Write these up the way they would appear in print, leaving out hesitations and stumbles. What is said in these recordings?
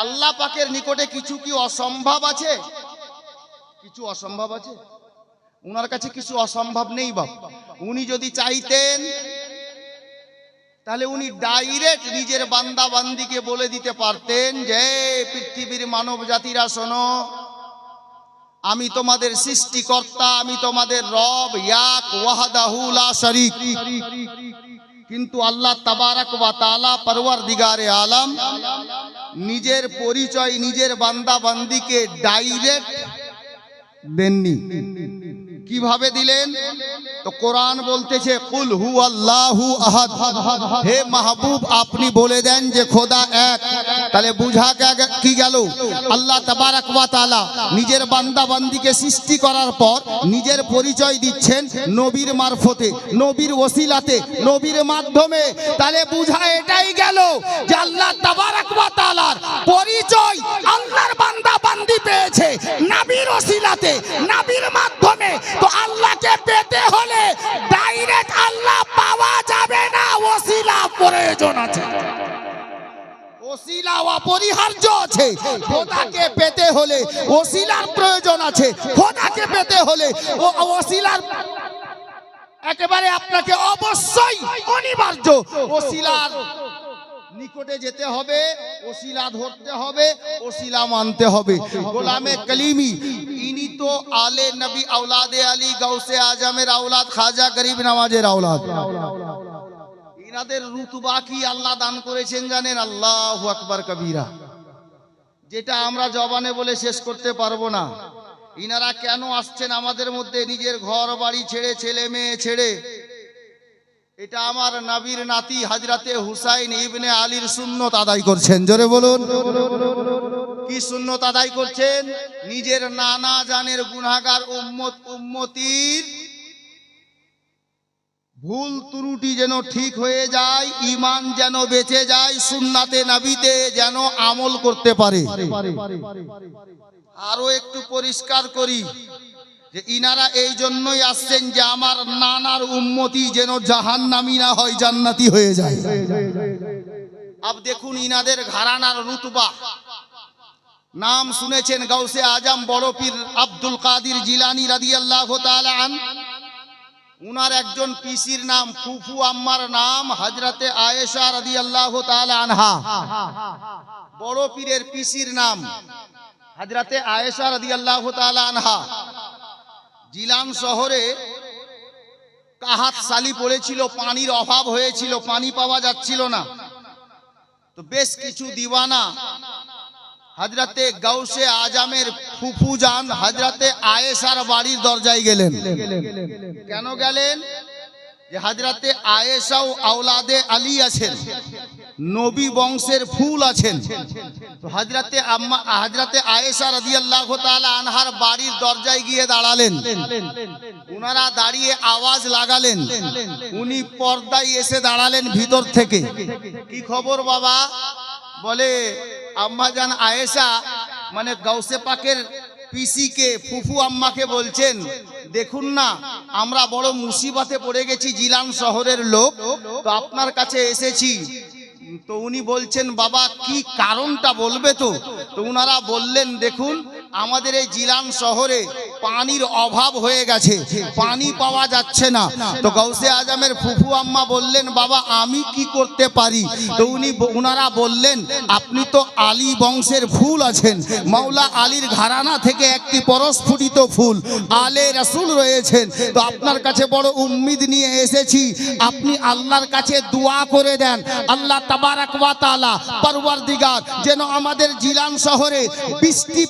আল্লাহ পাকের নিকটে কিছু কি অসম্ভব আছে? কিছু অসম্ভব আছে? উনার কাছে কিছু অসম্ভব নেই বাবা। উনি যদি চাইতেন তাহলে উনি ডাইরেক্ট নিজের বান্দা বান্দিকে বলে দিতে পারতেন যে পৃথিবীর মানব জাতিরা শোনো, আমি তোমাদের সৃষ্টিকর্তা, আমি তোমাদের রব, ইয়াক ওয়াহদাহু লা শারীক। কিন্তু আল্লাহ তাবারাক ওয়া তাআলা পরওয়ারদিগারে আলম নিজের পরিচয় নিজের বান্দা বান্দিকে ডাইরেক্ট দেননি। কিভাবে দিলেন? তো কোরআন বলতেছে কুল হুয়াল্লাহু আহাদ, হে মাহবুব আপনি বলে দেন যে খোদা এক। তাহলে বুঝা কি গেল? আল্লাহ তাবারাক ওয়া তাআলা নিজের বান্দা বান্দিকে সৃষ্টি করার পর নিজের পরিচয় দিচ্ছেন নবীর মারফতে, নবীর ওসিলাতে, নবীর মাধ্যমে। তাহলে বুঝা এটাই গেল যে আল্লাহ তাবারাক ওয়া তাআলার পরিচয় আল্লাহর বান্দা বান্দি পেয়েছে নবীর ওসিলাতে, নবীর মাধ্যমে। তো আল্লাহকে পেতে হলে ডাইরেক্ট আল্লাহ পাওয়া যাবে না, ওসিলা প্রয়োজন আছে, ওসিলা অপরিহার্য আছে। খোদাকে পেতে হলে ওসিলার প্রয়োজন আছে, খোদাকে পেতে হলে ওসিলার একেবারে আপনাকে অবশ্যই অনিবার্য ওসিলার নিকটে যেতে হবে, ওসিলা ধরতে হবে, ওসিলা মানতে হবে। গোলামে কলিমি ইনি তো আলে নবী আওলাদে আলী গাউসে আজমের আওলাদ, খাজা গরিব নওয়াজের আওলাদ। ইনাদের রুতবা কি আল্লাহ দান করেছেন জানেন? আল্লাহু আকবার কবীরা, যেটা আমরা জবানে বলে শেষ করতে পারবো না। ইনারা কেন আসছেন আমাদের মধ্যে নিজের ঘর বাড়ি ছেড়ে, ছেলে মেয়ে ছেড়ে? এটা আমার নবীর নাতি হযরতে হুসাইন ইবনে আলীর সুন্নত আদায় করছেন। জোরে বলুন, কি সুন্নত আদায় করছেন? নিজের নানা জানের গুনাহগার উম্মতির ভুল ত্রুটি যেন ঠিক হয়ে যায়, ঈমান যেন বেঁচে যায়, সুন্নাতে নবীতে যেন আমল করতে পারে। আরো একটু পরিষ্কার করি যে ইনারা এই জন্যই আসছেন যে আমার নানার উম্মতি যেন জাহান্নামী না হয়, জান্নাতি হয়ে যায়। আব দেখুন ইনাদের ঘরানার রুতবা। নাম শুনেছেন গাউসে আজম বড় পীর আব্দুল কাদির জিলানী রাদিয়াল্লাহু তাআলা আন। উনার একজন পিসির নাম ফুফু আম্মার নাম হযরতে আয়েশা রাদিয়াল্লাহু তাআলা আনহা। বড় পীরের পিসির নাম হযরতে আয়েশা রাদিয়াল্লাহু তাআলা আনহা। জিলান শহরে কাহাত সালি পড়েছিল, পানির অভাব হয়েছিল, পানি পাওয়া যাচ্ছিল না। তো বেশ কিছু দিওয়ানা হযরতে গাউসে আজমের ফুফু জান হযরতে আয়েশার বাড়ির দরজায় গেলেন। কেন গেলেন? যে হযরতে আয়েশাও আওলাদে আলী আছেন, নবী বংশের ফুল আছেন। তো হযরতে আয়েশা রাদিয়াল্লাহু তাআলা আনহার বাড়ির দরজায় গিয়ে দাঁড়ালেন। উনারা দাঁড়িয়ে আওয়াজ লাগালেন, উনি পর্দায় এসে দাঁড়ালেন ভিতর থেকে। কি খবর বাবা? বলে আম্মা জান আয়েশা মানে গাউসে পাকের পিসিকে ফুফু আম্মাকে বলছেন, দেখুন না আমরা বড় মুসিবতে পড়ে গেছি, জিলান শহরের লোক, তো আপনার কাছে এসেছি। তো উনি বলছেন বাবা কি কারণটা বলবে? তো উনারা বললেন দেখুন আমাদের এই জিলান শহরে পানির অভাব হয়ে গেছে, পানি পাওয়া যাচ্ছে না। তো গাউসে আজমের ফুফু আম্মা বললেন বাবা আমি কি করতে পারি? তো উনারা বললেন আপনি তো আলী বংশের ফুল আছেন, মাওলা আলীর ঘরানা থেকে একটি পরস্ফুটিত ফুল আলে রাসূল রয়েছেন। তো আপনার কাছে বড় উম্মিদ নিয়ে এসেছি, আপনি আল্লাহর কাছে দোয়া করে দেন আল্লাহ তাবারাক ওয়া তাআলা পরওয়ারদিগার যেন আমাদের জিলান শহরে বৃষ্টি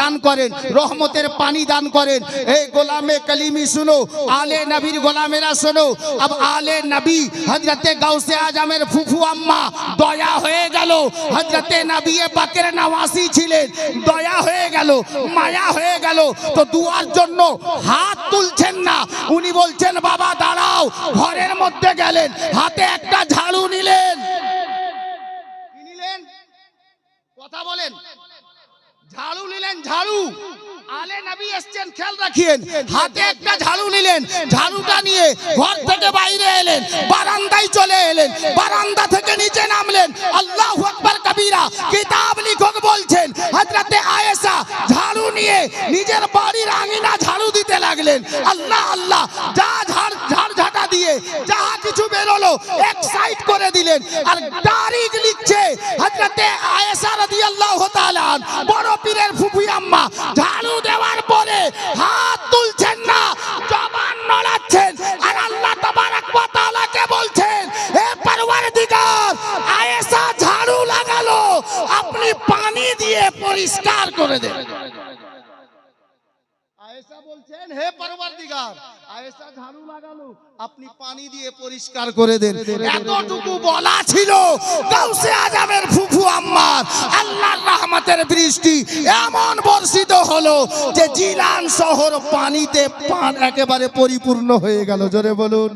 দান করেন, রহমতের পানি দান করেন। এই গোলামে কলিমি শুনো, আলে নবীর গোলামেরা শুনো। अब आले नबी हजरते गाउसे आजमेर फुफू अम्मा दया হয়ে গেল, হযরতে নবী পাকের নওয়াসি ছিলেন, দয়া হয়ে গেল, মায়া হয়ে গেল। তো দুয়ার জন্য হাত তুলছেন না, উনি বলছেন বাবা দাঁড়াও। ঘরের মধ্যে গেলেন, হাতে একটা ঝাড়ু নিলেন। কি নিলেন? কথা বলেন। ঝাড়ু নিলেন, ঝাড়ু আলে নবী এসছেন, খেয়াল রাখিয়েন, হাতে একটা ঝাড়ু নিলেন, ঝাড়ুটা নিয়ে ঘর থেকে বাইরে এলেন, বারান্দায় চলে এলেন, বারান্দা থেকে নিচে নামলেন, আল্লাহু আকবার কবীরা। কিতাব লেখক বলছেন হযরতে আয়েশা ঝাড়ু নিয়ে নিজের বাড়ির আঙিনা ঝাড়ু দিতে লাগলেন। আল্লাহ আল্লাহ, যা ঝাড় দিয়ে যা কিছু বেরোলো এক সাইড করে দিলেন। আর তারিখ লিখছে হযরতে আয়েশা রাদিয়াল্লাহু তাআলা বড় পীরের ফুফু আম্মা ঝাড়ু দেওয়ার পরে হাত তুলছেন না, জবান নড়াচ্ছেন, আর আল্লাহ তাবারক ওয়া তাআলাকে বলছেন, হে পরওয়ারদিগার, আয়েশা ঝাড়ু লাগালো, আপনি পানি দিয়ে পরিষ্কার করে দেন। আয়েশা বলছেন, হে পরওয়ারদিগার, আয়েশা ঝাড়ু লাগালো, আপনি পানি দিয়ে পরিষ্কার করে দেন। এতটুকু বলা ছিল, গাউসে আজমের ফুফু আম্মার আল্লাহর রহমতের বৃষ্টি এমন বর্ষিত হলো যে জিলান শহর পানিতে একেবারে পরিপূর্ণ হয়ে গেল। জোরে বলুন।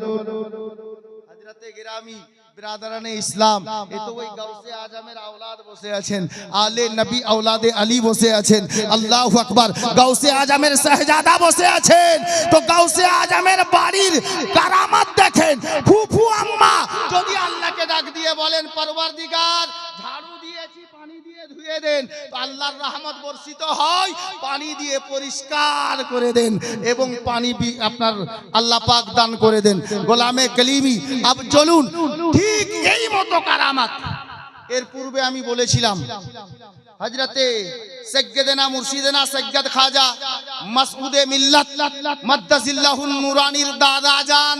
হযরতে গিরামি বিরাদরানে ইসলাম, এ তো ওই গাউসে আজমের আওলাদ বসে আছেন, আলে নবী আওলাদে আলী বসে আছেন। আল্লাহু আকবার। গাউসে আজমের শাহজাদা বসে আছেন। তো গাউসে আজমের বাড়ির কারামাত দেখেন। ফুফু আম্মা যদি আল্লাহকে ডাক দিয়ে বলেন, পরওয়ারদিগার, ঝাড়ু দিয়েছি, পানি দিয়ে ধুয়ে দেন, তো আল্লাহর রহমত বর্ষিত হয়, পানি দিয়ে পরিষ্কার করে দেন এবং পানি আপনার আল্লাহ পাক দান করে দেন। গোলামে কলিমি, আব চলুন ঠিক এই মতো কারামাত। এর পূর্বে আমি বলেছিলাম হযরতে সৈয়দনা মুর্শিদনা সৈয়দ খাজা মাসউদে মিল্লাত মাদ্দাজিল্লাহুন নুরানির দাদা জান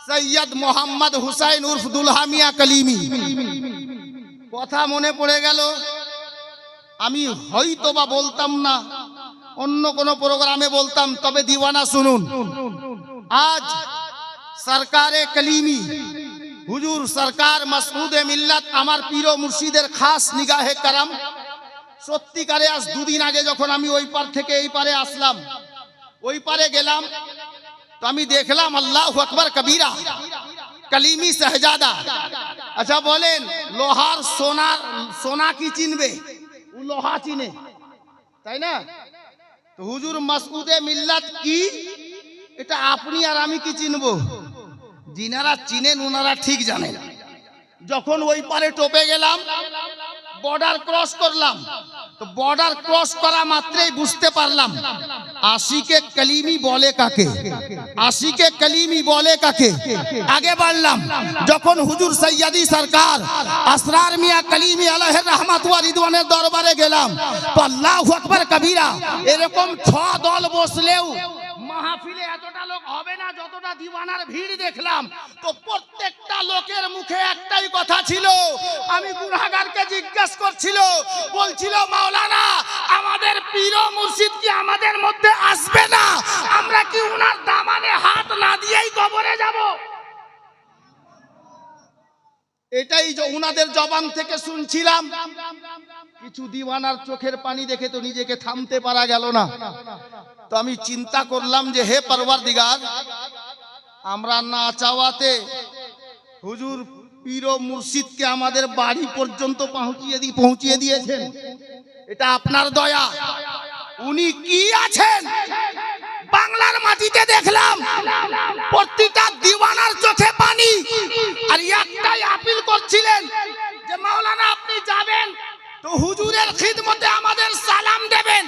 সৈয়দ মোহাম্মদ হুসাইন উর্ফ দুলহা মিয়া কলিমি কথা মনে পড়ে গেল। আমি হয়তোবা বলতাম না, অন্য কোনো প্রোগ্রামে বলতাম, তবে দিওয়ানা শুনুন। আজ সরকারে কলিমি হুজুর সরকার মাসউদে মিল্লাত আমার পীর ও মুর্শিদের খাস নিগাহে করম, সত্যিকারে আজ দুদিন আগে যখন আমি ওই পার থেকে এই পারে আসলাম, ওই পারে গেলাম, তো আমি দেখলাম আল্লাহু আকবার কবীরা কলিমি শাহজাদা। আচ্ছা বলেন, লোহার সোনা কি চিনবে? ও লোহা চিনে, তাই না? তো হুজুর মাসউদে মিল্লাত কি, এটা আপনি আর আমি কি চিনবো? যিনারা চিনেন ওনারা ঠিক জানেন। যখন ওই পারে টোপে গেলাম, বর্ডার ক্রস করলাম, তো বর্ডার ক্রস করা মাত্রই বুঝতে পারলাম আশিকে কলিমি বলে কাকে, আশিকে কলিমি বলে কাকে। আগে বাড়লাম, যখন হুজুর সৈয়দি সরকার আসরার মিয়া কলিমি আলাইহির রহমাত ওয়া রিদওয়ানের দরবারে গেলাম, তো আল্লাহু আকবার কবীরা এরকম 6 দল বসলেও মাহফিলে এতটা লোক হবে না যতটা দিওয়ানার ভিড় দেখলাম। তো প্রত্যেকটা লোকের মুখে একটাই কথা ছিল, আমি গুনাহগারকে জিজ্ঞেস করছিল, বলছিল, মাওলানা আমাদের পীর ও মুর্শিদ কি আমাদের মধ্যে আসবে না? আমরা কি উনার দামানে হাত না দিয়েই কবরে যাব? এটাই যে উনাদের জবান থেকে শুনছিলাম। কিছু দিওয়ানার চোখের পানি দেখে তো নিজেকে থামতে পারা গেল না। তো আমি চিন্তা করলাম যে হে পরওয়ারদিগার, আমরা না চাওয়াতে হুজুর পীর ও মুর্শিদকে আমাদের বাড়ি পর্যন্ত পৌঁছিয়ে দিয়েছেন, এটা আপনার দয়া। উনি কি আছেন বাংলার মাটিতে দেখলাম, প্রতিটা দিওয়ানার চোখে পানি, আর একটাই আপিল করছিলেন যে মাওলানা আপনি যাবেন তো হুজুরের খিদমতে আমাদের সালাম দেবেন,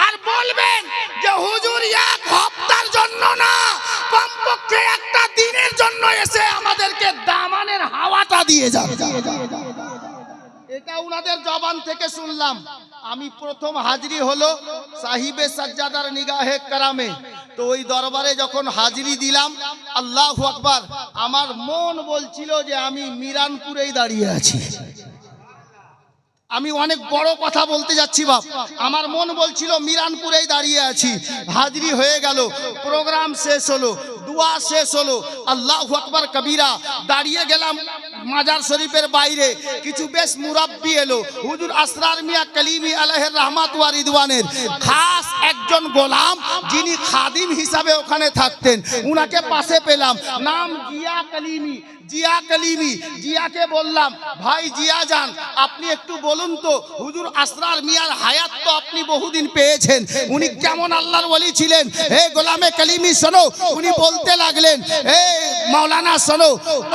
আর বলবেন যে হুজুর এক হপ্তার জন্য না, কমপক্ষে একটা দিনের জন্য এসে আমাদেরকে দামানের হাওয়াটা দিয়ে যাবে। এটা উনাদের জবান থেকে শুনলাম। আমি প্রথম হাজিরি হলো সাহিবে সাজ্জাদার নিগাহে কারামে। তো ওই দরবারে যখন হাজিরি দিলাম, আল্লাহু আকবার, আমার মন বলছিল যে আমি মিরানপুরেই দাঁড়িয়ে আছি। আমি অনেক বড় কথা বলতে যাচ্ছি বাপ, আমার মন বলছিল মিরানপুরেই দাঁড়িয়ে আছি। হাজিরি হয়ে গেল, প্রোগ্রাম শেষ হলো, দোয়া শেষ হলো, আল্লাহু আকবার কবীরা, দাঁড়িয়ে গেলাম মাজার শরীফের বাইরে কিছু বেশ মুরাব্বি এলো। হুজুর আসরার মিয়া কালিমি আলাইহির রহমাত ওয়া রিদওয়ানের খাস একজন গোলাম, যিনি খাদিম হিসাবে ওখানে থাকতেন, উনাকে পাশে পেলাম। নাম জিয়া কালিমি। জিয়া কালিমি, জিয়াকে বললাম, ভাই জিয়া যান, আপনি একটু বলুন তো হুজুর আসরার মিয়ার হায়াত তো আপনি বহুদিন পেয়েছেন, উনি কেমন আল্লাহর ওলি ছিলেন? হে গোলামে কালিমি শোনো। উনি বলতে লাগলেন, হে মাওলানা শোনো,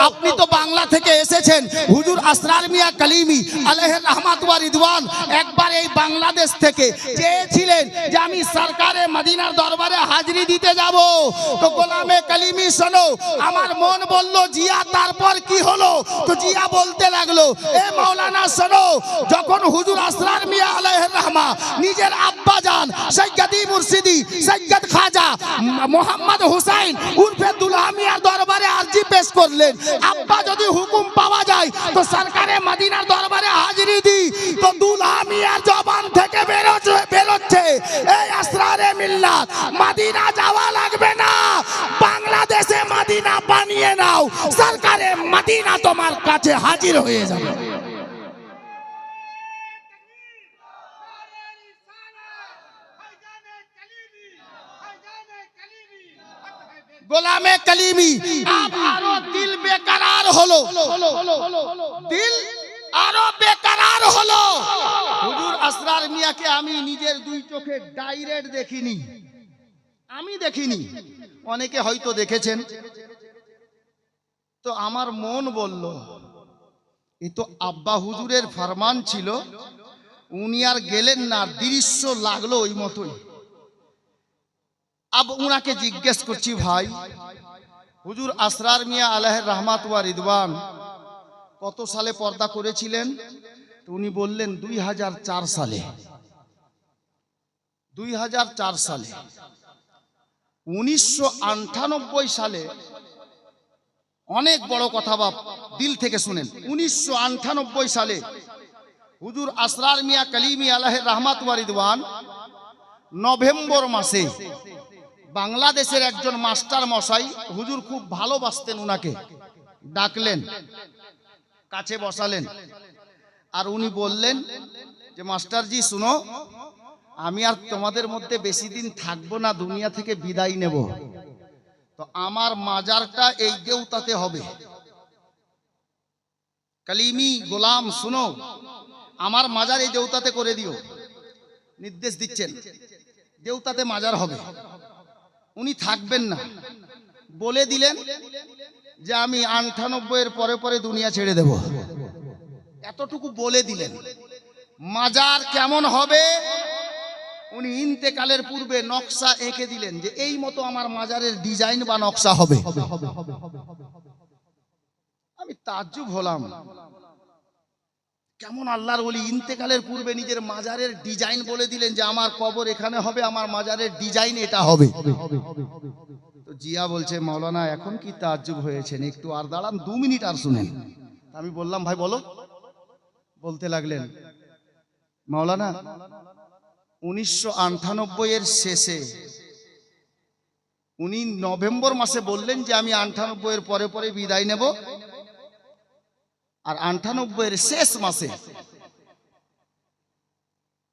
আপনি তো বাংলা থেকে এসেছেন। হুজুর আসরার মিয়া কালিমি আলাইহির রহমাত ওয়া রিদওয়ান একবার এই বাংলাদেশ থেকে চেয়েছিলেন যে আমি সরকারে মদিনার দরবারে হাজিরি দিতে যাব। তো গোলামে কালিমি শোনো, আমার মন বলল জিয়া তারপর কি হলো? তো জিয়া বলতে লাগলো, এ মাওলানা শোনো, যখন হুজুর আসরার মিয়া আলাইহির রহমা নিজের আব্বা জান সৈয়দি মুর্শিদি সৈয়দ খাজা মোহাম্মদ হুসাইন উর্ফে দুলহা মিয়ার দরবারে আরজি পেশ করলেন, আব্বা যদি হুকুম পাওয়া যায় তো সরকারে মদিনার দরবারে হাজিরি দি, তো দুলহা মিয়ার জবান থেকে বেরোচ্ছে, এই আসরারে মিল্লাত মদিনা যাওয়া লাগবে না, বাংলাদেশে মদিনা বানিয়ে নাও, সরকারে মদিনা তোমার কাছে হাজির হয়ে যাবে। গোলামে কালিমি আরো দিল বেকরার হলো, দিল আরো বেকরার হলো। হুজুর আসরার মিয়াকে আমি নিজের দুই চোখে ডাইরেক্ট দেখিনি, আমি দেখিনি, অনেকে হয়তো দেখেছেন। তো আমার মন বলল, এ তো আব্বা হুজুরের ফরমান ছিল, উনি আর গেলেন না, দৃশ্য লাগলো ওই মতোই। अब उनाके जिज्ञेस करছি, भाई হুজুর আসরার মিয়া আলাইহির রহমাত ওয়া রিদওয়ান কত সালে পর্দা করেছিলেন? তো উনি বললেন 2004 সালে। 2004 সালে। 1998 সালে, অনেক বড় কথা বাপ, দিল থেকে শুনেন, 1998 সালে হুজুর আসরার মিয়া কালিমি আলাইহির রহমাত ওয়া রিদওয়ান নভেম্বর মাসে বাংলাদেশের একজন মাস্টার মশাই, হুজুর খুব ভালোবাসতেন উনাকে, ডাকলেন, কাছে বসালেন, আর উনি বললেন যে মাস্টারজি শুনো, আমি আর তোমাদের মধ্যে বেশি দিন থাকবো না, দুনিয়া থেকে বিদায় নেব, তো আমার মাজারটা এই দেউতাতে হবে। কালিমি গোলাম শুনো, আমার মাজার এই দেউতাতে করে দিও। নির্দেশ দিচ্ছেন, দেউতাতে মাজার হবে, উনি থাকবেন না। বলে দিলেন যে আমি 98 পরে পরে দুনিয়া ছেড়ে দেব, এতটুকু বলে দিলেন। মাজার কেমন হবে উনি ইন্তেকালের পূর্বে নকশা এঁকে দিলেন, যে এই মতো আমার মাজারের ডিজাইন বা নকশা হবে। আমি তাজ্জুব হলাম, কেমন আল্লাহর ওলি ইন্তেকালের পূর্বে নিজের মাজারের ডিজাইন বলে দিলেন যে আমার কবর এখানে হবে, আমার মাজারের ডিজাইন এটা হবে। তো জিয়া বলছে, মাওলানা এখন কি তাজ্জুব হয়েছেন, একটু আর দাঁড়ান, 2 মিনিট আর শুনেন। আমি বললাম, ভাই বলো। বলতে লাগলেন, মাওলানা 1998 এর শেষে উনি নভেম্বর মাসে বললেন যে আমি 98 এর পরে পরে বিদায় নেব, আর 98 এর শেষ মাসে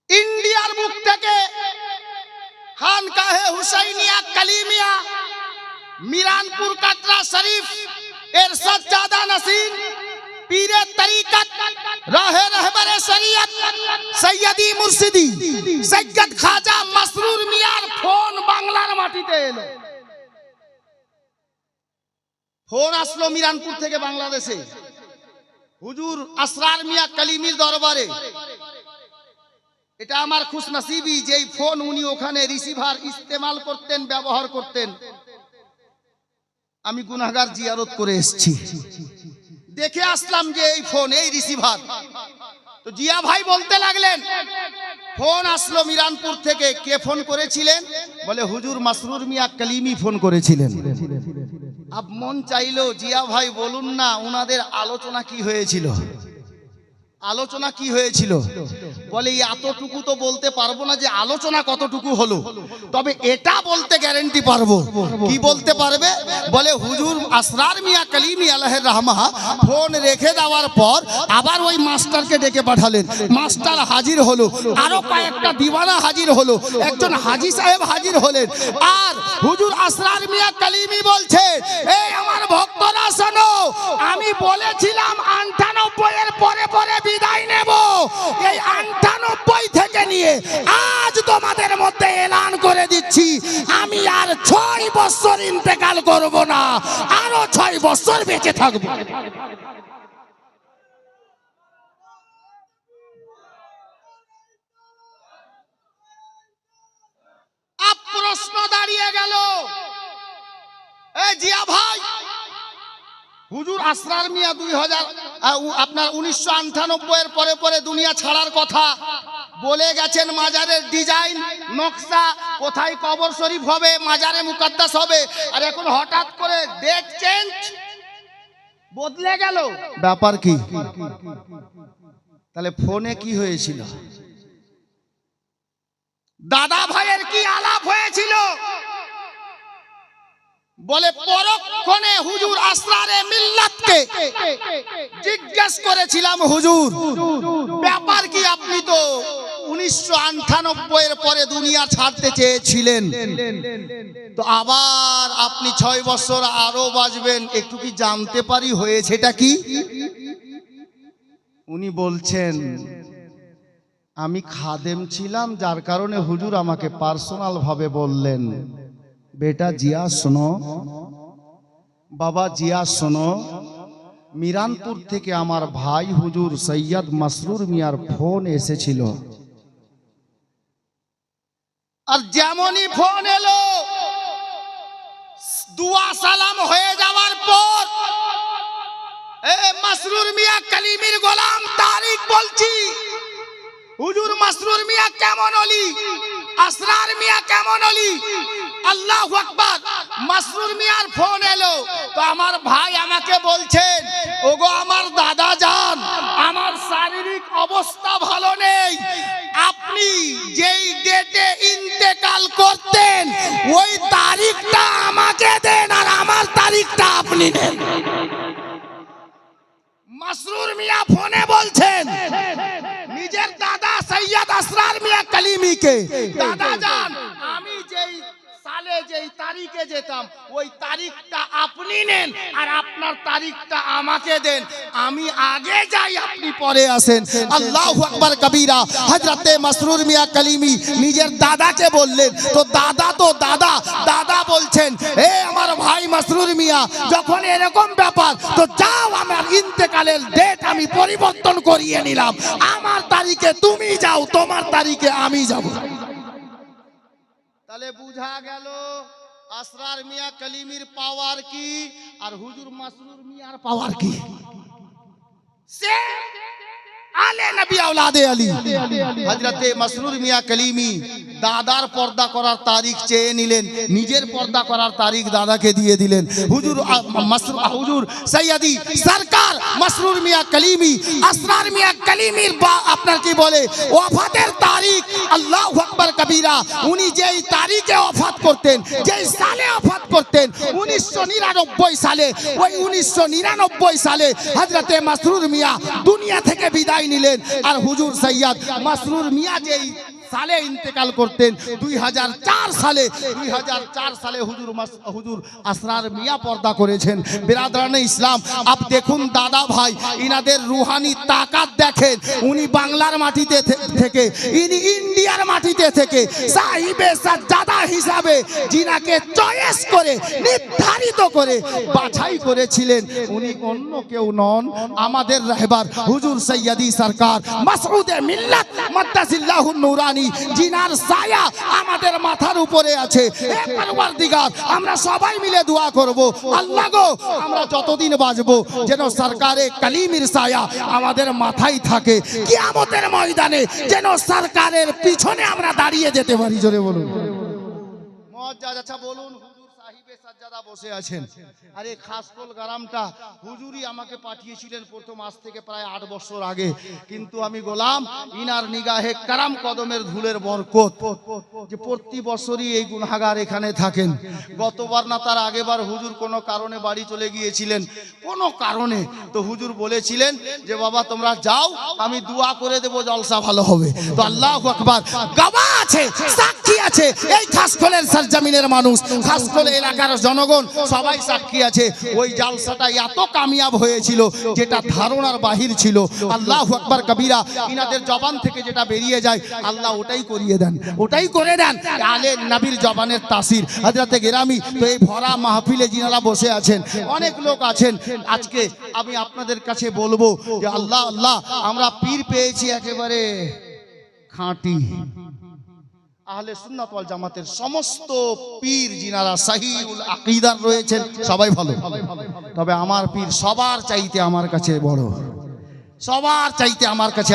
ইন্ডিয়ার বুক থেকে খানকাহে হুসাইনিয়া কালিমিয়া মিরানপুর কাটরা শরীফ এর সজ্জাদা নসীন পীরে তরিকত রাহে রাহবারে শরিয়ত সৈয়দি মুর্শিদি সৈয়দ খাজা মাসরুর মিয়ার ফোন বাংলার মাটিতে এলো। ফোন আসলো মিরানপুর থেকে বাংলাদেশে, হুজুর আসরার মিয়া কালিমির দরবারে। এটা আমার খুশনসিবি, যেই ফোন উনি ওখানে রিসিভার ইস্তেমাল করতেন, ব্যবহার করতেন। আমি গুনাহগার জিয়ারত করে এসেছি, দেখে আসলাম যে এই ফোন, এই রিসিভার। তো জিয়া ভাই বলতে লাগলেন, ফোন আসলো মিরানপুর থেকে, কে ফোন করেছিলেন? বলে হুজুর মাসরুর মিয়া কালিমি ফোন করেছিলেন। আব মন চাইলো জিয়া ভাই বলুন না উনাদের আলোচনা কি হয়েছিল। আলোচনা কি হয়েছিল? বলে এতটুকু তো বলতে পারবো না যে আলোচনা কতটুকু হলো, তবে এটা বলতে গ্যারান্টি পারবো। কি বলতে পারবে? বলে হুজুর আসরার মিয়া কালিমি আলাইহির রাহমা ফোন রেখে দেওয়ার পর আবার ওই মাস্টারকে ডেকে পাঠালেন। মাস্টার হাজির হলো, আরো কয়েকটা দিওয়ানা হাজির হলো, একজন হাজি সাহেব হাজির হলেন। আর হুজুর আসরার মিয়া কালিমি বলছে, এই আমার ভক্তরা শোনো, আমি বলেছিলাম 98 এর পরে পরে বিদায় নেব। এই 98 থেকে নিয়ে আজ তোমাদের মধ্যে এলান করে দিচ্ছি, আমি আর 6 বছর ইন্তেকাল করব না, আরো 6 বছর বেঁচে থাকবো। প্রশ্ন দাঁড়িয়ে গেল, এই জিয়া ভাই, হুজুর আসরার মিয়া 1998 এর পরে পরে দুনিয়া ছাড়ার কথা বলে গেছেন। মাজারের ডিজাইন নকশা, কোথায় কবর শরীফ হবে, মাজারে মুকাদ্দাস হবে, আর এখন হঠাৎ করে ডেট চেঞ্জ, বদলে গেল। ব্যাপার কি? তাহলে ফোনে কি হয়েছিল? দাদা ভাইয়ের কি আলাপ হয়েছিল? বলে পরক্ষণে হুজুর আসরারে মিল্লাতকে জিজ্ঞেস করেছিলাম, হুজুর ব্যাপার কি? আপনি তো 1998 এর পরে দুনিয়া ছাড়তে চেয়েছিলেন, তো আবার আপনি 6 বছর আরো বাঁচবেন, একটু কি জানতে পারি হয়েছেটা কি? উনি বলছেন, আমি খাদেম ছিলাম, যার কারণে হুজুর আমাকে পার্সোনাল ভাবে বললেন, বেটা জিয়া শোনো, বাবা জিয়া শোনো, মিরানপুর থেকে আমার ভাই হুজুর সৈয়দ মাসরুর মিয়ার ফোন এসেছিল, আর যেমনই ফোন এলো, দুয়া সালাম হয়ে যাওয়ার পর, মাসরুর মিয়া কালিমির গোলাম তারিক বলছি, হুজুর মাসরুর মিয়া কেমন অলি, আসরার মিয়া কেমন অলি, আল্লাহু আকবার। মাসরুর মিয়ার ফোন এলো, তো আমার ভাই আমাকে বলছেন, ওগো আমার দাদা যান, আমার শারীরিক অবস্থা ভালো নেই, আপনি যেই ডেটে ইন্তেকাল করতেন ওই তারিখটা আমাকে দেন, আর আমার তারিখটা আপনি নেন। মাসরুর মিয়া ফোনে বলছেন নিজের দাদা সৈয়দ আসরার মিয়া কালিমিকে, দাদা যান, আমি যেই সালে যেই তারিখে যেতাম ওই তারিখটা আপনি নেন, আর আপনার তারিখটা আমাকে দেন, আমি আগে যাই, আপনি পরে আসেন। আল্লাহু আকবার কবীরা। হযরতে মাসরুর মিয়া কালিমি নিজের দাদাকে বললেন, তো দাদা বলছেন, হে আমার ভাই মাসরুর মিয়া, যখন এরকম ব্যাপার, তো যাও, আমার ইন্তেকালের ডেট আমি পরিবর্তন করিয়ে নিলাম, আমার তারিখে তুমি যাও, তোমার তারিখে আমি যাব। তাহলে বুঝা গেল আসরার মিয়া কালিমির পাওয়ার কি, আর হুজুর মাসরুর মিয়ার পাওয়ার কি। সে আলে নবী আওলাদে আলী। হযরতে মাসরুর মিয়া কালিমি দাদার পর্দা করার তারিখ চেয়ে নিলেন, নিজের পর্দা করার তারিখ দাদাকে দিয়ে দিলেন। হুজুর সৈয়দি সরকার মাসরুর মিয়া কালিমি আসরার মিয়া কালিমির আপনার কি বলে ওয়াফাতের তারিখ, আল্লাহু আকবার কবীরা, উনি যেই তারিখে ওয়াফাত করতেন, যেই সালে ওয়াফাত করতেন, 1999 সালে, ওই 1999 সালে হযরতে মাসরুর মিয়া দুনিয়া থেকে বিদায় নিলেন। আর হুজুর সৈয়দ মাসরুর মিয়া যেই সালে ইন্তেকাল করতেন 2004 সালে হুজুর আসরার মিয়া পর্দা করেছেন। বিরাদরানে ইসলাম, আপ দেখুন দাদা ভাই, ইনাদের রুহানি তাকাত দেখেন, উনি বাংলার মাটিতে থেকে, ইনি ইন্ডিয়ার মাটিতে থেকে সাহিবে সাজ্জাদা হিসাবে জিনাকে চয়েস করে নির্ধারিত করে বাছাই করেছিলেন, উনি অন্য কেউ নন, আমাদের রাহবার হুজুর সৈয়দি সরকার মাসউদে মিল্লাত মাদ্দাসিল্লাহুন নূরানী, জিনার ছায়া আমাদের মাথার উপরে আছে। হে পরওয়ারদিগার, আমরা সবাই মিলে দোয়া করব, আল্লাহ গো, আমরা যতদিন বাঁচবো যেন সরকারে কালিমির ছায়া আমাদের মাথায় থাকে, কিয়ামতের ময়দানে যেন সরকারের পিছনে আমরা দাঁড়িয়ে যেতে পারি। জোরে বলুন মুআজ্জাজ। আচ্ছা বলুন, হুজুর সাহিবে সাজ্জাদা বসে আছেন। আর এই খাসকোল গ্রামটা হুজুরই আমাকে পাঠিয়েছিলেন প্রথম আজ থেকে প্রায় 8 বছর আগে। কিন্তু আমি গোলাম ইনার নিগাহে কারাম কদমের ধুলের বরকত যে প্রতি বছরই এই গুনাহগার এখানে থাকেন। গতবার না তার আগেবার হুজুর কোনো কারণে বাড়ি চলে গিয়েছিলেন, কোনো কারণে। তো হুজুর বলেছিলেন যে বাবা তোমরা যাও, আমি দোয়া করে দেব, জলসা ভালো হবে। তো আল্লাহু আকবার, গাওয়া আছে, সাক্ষী আছে, এই খাসকোলের সরজমিনের মানুষ, খাসকোল এলাকার জনগণ সবাই সাক্ষী আছে। ওই জালসাটা এত কামিয়াব হয়েছিল যেটা ধারণার বাহির ছিল। আল্লাহু আকবার কবীরা, ইনাদের জবান থেকে যেটা বেরিয়ে যায় আল্লাহ ওটাই করিয়ে দেন, ওটাই করে দেন। আলে নবীর জবানের তাসির হযরতে গেরামি। তো এই ভরা মাহফিলে যিনারা বসে আছেন, অনেক লোক আছেন। আজকে আমি আপনাদের কাছে বলবো যে আল্লাহ আল্লাহ, আমরা পীর পেয়েছি একেবারে খাঁটি। আহলে সুন্নাত ওয়াল জামাতের সমস্ত পীর যিনারা সহিহুল আকীদার রয়েছেন সবাই ভালো। তবে আমার পীর সবার চাইতে আমার কাছে বড়, সবার চাইতে আমার কাছে